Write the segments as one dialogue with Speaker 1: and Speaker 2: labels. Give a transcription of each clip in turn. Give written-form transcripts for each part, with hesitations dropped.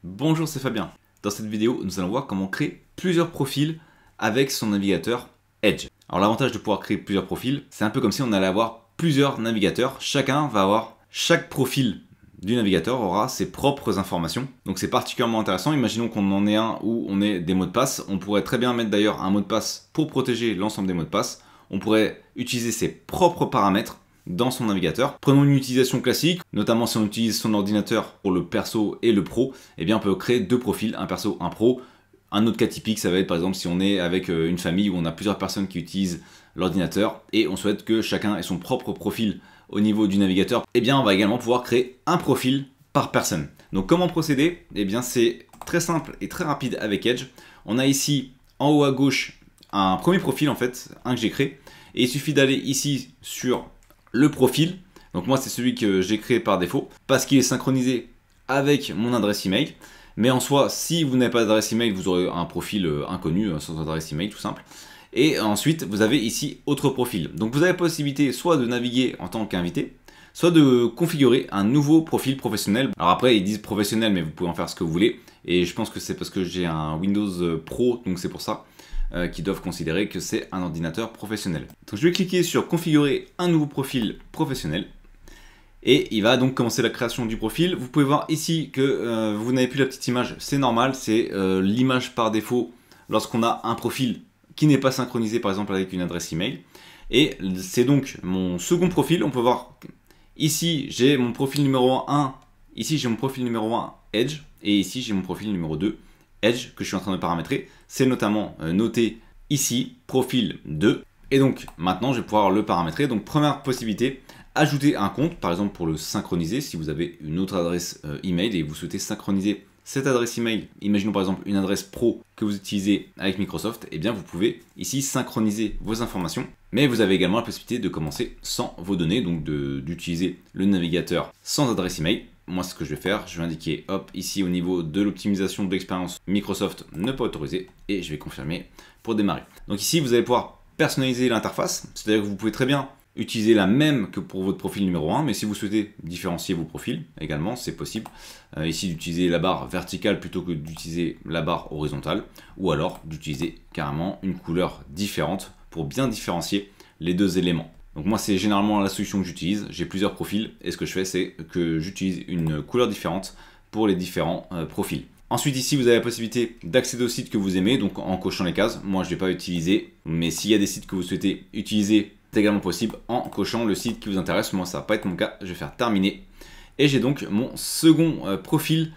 Speaker 1: Bonjour, c'est Fabien. Dans cette vidéo, nous allons voir comment créer plusieurs profils avec son navigateur Edge. Alors l'avantage de pouvoir créer plusieurs profils, c'est un peu comme si on allait avoir plusieurs navigateurs. Chaque profil du navigateur aura ses propres informations. Donc c'est particulièrement intéressant. Imaginons qu'on en ait un où on ait des mots de passe. On pourrait très bien mettre d'ailleurs un mot de passe pour protéger l'ensemble des mots de passe. On pourrait utiliser ses propres paramètres dans son navigateur. Prenons une utilisation classique, notamment si on utilise son ordinateur pour le perso et le pro, eh bien on peut créer deux profils, un perso, un pro. Un autre cas typique, ça va être par exemple si on est avec une famille où on a plusieurs personnes qui utilisent l'ordinateur et on souhaite que chacun ait son propre profil au niveau du navigateur, eh bien on va également pouvoir créer un profil par personne. Donc comment procéder? Eh bien c'est très simple et très rapide avec Edge. On a ici en haut à gauche un premier profil en fait, un que j'ai créé, et il suffit d'aller ici sur le profil. Donc moi c'est celui que j'ai créé par défaut parce qu'il est synchronisé avec mon adresse email. Mais en soi, si vous n'avez pas d'adresse email, vous aurez un profil inconnu sans adresse email tout simple. Et ensuite, vous avez ici autre profil. Donc vous avez la possibilité soit de naviguer en tant qu'invité, soit de configurer un nouveau profil professionnel. Alors après, ils disent professionnel, mais vous pouvez en faire ce que vous voulez. Et je pense que c'est parce que j'ai un Windows Pro, donc c'est pour ça qu'ils doivent considérer que c'est un ordinateur professionnel. Donc je vais cliquer sur configurer un nouveau profil professionnel. Et il va donc commencer la création du profil. Vous pouvez voir ici que vous n'avez plus la petite image, c'est normal, c'est l'image par défaut lorsqu'on a un profil qui n'est pas synchronisé par exemple avec une adresse email. Et c'est donc mon second profil. On peut voir ici j'ai mon profil numéro 1, ici j'ai mon profil numéro 1 Edge, et ici j'ai mon profil numéro 2 Edge que je suis en train de paramétrer. C'est notamment noté ici, profil 2. Et donc maintenant je vais pouvoir le paramétrer. Donc première possibilité, ajouter un compte, par exemple pour le synchroniser, si vous avez une autre adresse email et vous souhaitez synchroniser cette adresse email, imaginons par exemple une adresse pro que vous utilisez avec Microsoft, et bien vous pouvez ici synchroniser vos informations, mais vous avez également la possibilité de commencer sans vos données, donc d'utiliser le navigateur sans adresse email. Moi ce que je vais faire, je vais indiquer hop ici au niveau de l'optimisation de l'expérience Microsoft ne pas autorisé, et je vais confirmer pour démarrer. Donc ici vous allez pouvoir personnaliser l'interface, c'est-à-dire que vous pouvez très bien utilisez la même que pour votre profil numéro 1, mais si vous souhaitez différencier vos profils également, c'est possible. Ici d'utiliser la barre verticale plutôt que d'utiliser la barre horizontale, ou alors d'utiliser carrément une couleur différente pour bien différencier les deux éléments. Donc moi c'est généralement la solution que j'utilise, j'ai plusieurs profils, et ce que je fais c'est que j'utilise une couleur différente pour les différents profils. Ensuite ici vous avez la possibilité d'accéder aux sites que vous aimez, donc en cochant les cases. Moi je ne vais pas utiliser, mais s'il y a des sites que vous souhaitez utiliser, c'est également possible en cochant le site qui vous intéresse. Moi ça va pas être mon cas, je vais faire terminer. Et j'ai donc mon second profil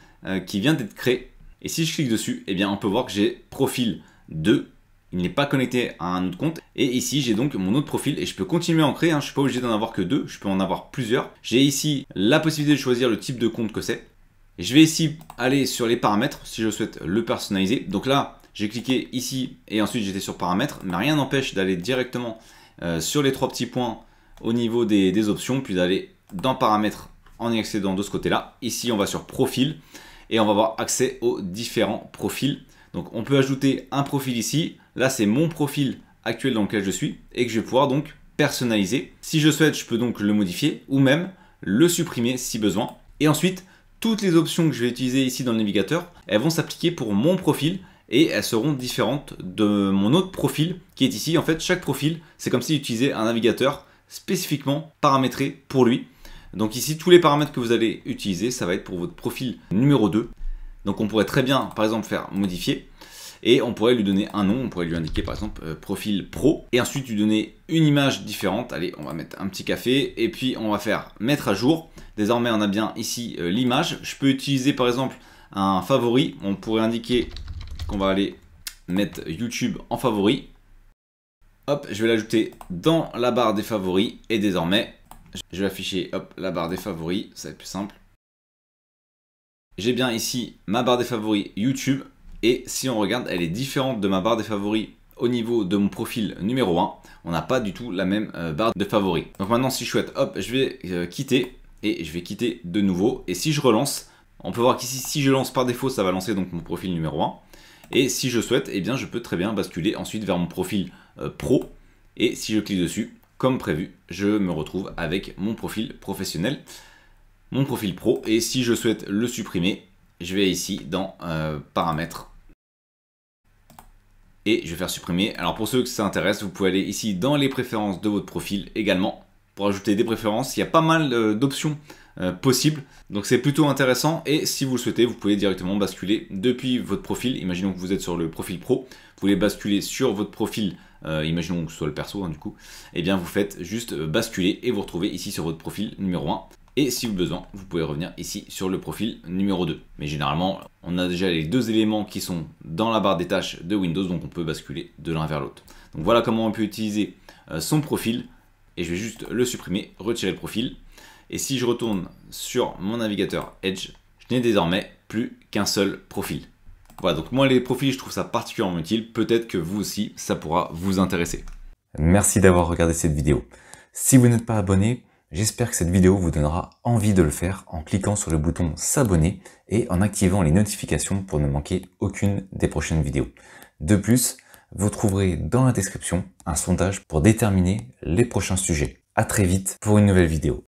Speaker 1: qui vient d'être créé. Et si je clique dessus, eh bien on peut voir que j'ai profil 2. Il n'est pas connecté à un autre compte. Et ici j'ai donc mon autre profil et je peux continuer à en créer. Je ne suis pas obligé d'en avoir que deux, je peux en avoir plusieurs. J'ai ici la possibilité de choisir le type de compte que c'est. Et je vais ici aller sur les paramètres si je souhaite le personnaliser. Donc là j'ai cliqué ici et ensuite j'étais sur paramètres, mais rien n'empêche d'aller directement sur les trois petits points au niveau des options, puis d'aller dans paramètres en y accédant de ce côté-là. Ici, on va sur profil et on va avoir accès aux différents profils. Donc, on peut ajouter un profil ici. Là, c'est mon profil actuel dans lequel je suis et que je vais pouvoir donc personnaliser. Si je souhaite, je peux donc le modifier ou même le supprimer si besoin. Et ensuite, toutes les options que je vais utiliser ici dans le navigateur, elles vont s'appliquer pour mon profil. Et elles seront différentes de mon autre profil qui est ici. En fait, chaque profil, c'est comme s'il utilisait un navigateur spécifiquement paramétré pour lui. Donc ici, tous les paramètres que vous allez utiliser, ça va être pour votre profil numéro 2. Donc on pourrait très bien, par exemple, faire modifier. Et on pourrait lui donner un nom, on pourrait lui indiquer par exemple profil pro. Et ensuite lui donner une image différente. Allez, on va mettre un petit café. Et puis on va faire mettre à jour. Désormais, on a bien ici l'image. Je peux utiliser par exemple un favori. On pourrait indiquer qu'on va aller mettre YouTube en favori. Hop, je vais l'ajouter dans la barre des favoris et désormais, je vais afficher hop, la barre des favoris, ça va être plus simple. J'ai bien ici ma barre des favoris YouTube et si on regarde, elle est différente de ma barre des favoris au niveau de mon profil numéro 1. On n'a pas du tout la même barre de favoris. Donc maintenant, si je souhaite, hop, je vais quitter et je vais quitter de nouveau. Et si je relance, on peut voir qu'ici, si je lance par défaut, ça va lancer donc mon profil numéro 1. Et si je souhaite, eh bien, je peux très bien basculer ensuite vers mon profil pro. Et si je clique dessus, comme prévu, je me retrouve avec mon profil professionnel, mon profil pro. Et si je souhaite le supprimer, je vais ici dans paramètres et je vais faire supprimer. Alors pour ceux que ça intéresse, vous pouvez aller ici dans les préférences de votre profil également pour ajouter des préférences. Il y a pas mal d'options possibles, donc c'est plutôt intéressant. Et si vous le souhaitez, vous pouvez directement basculer depuis votre profil. Imaginons que vous êtes sur le profil pro, vous voulez basculer sur votre profil, imaginons que ce soit le perso du coup, et bien vous faites juste basculer et vous retrouvez ici sur votre profil numéro 1. Et si vous avez besoin, vous pouvez revenir ici sur le profil numéro 2. Mais généralement, on a déjà les deux éléments qui sont dans la barre des tâches de Windows, donc on peut basculer de l'un vers l'autre. Donc voilà comment on peut utiliser son profil. Et je vais juste le supprimer, retirer le profil. Et si je retourne sur mon navigateur Edge, je n'ai désormais plus qu'un seul profil. Voilà, donc moi les profils, je trouve ça particulièrement utile. Peut-être que vous aussi, ça pourra vous intéresser. Merci d'avoir regardé cette vidéo. Si vous n'êtes pas abonné, j'espère que cette vidéo vous donnera envie de le faire en cliquant sur le bouton s'abonner et en activant les notifications pour ne manquer aucune des prochaines vidéos. De plus, vous trouverez dans la description un sondage pour déterminer les prochains sujets. À très vite pour une nouvelle vidéo.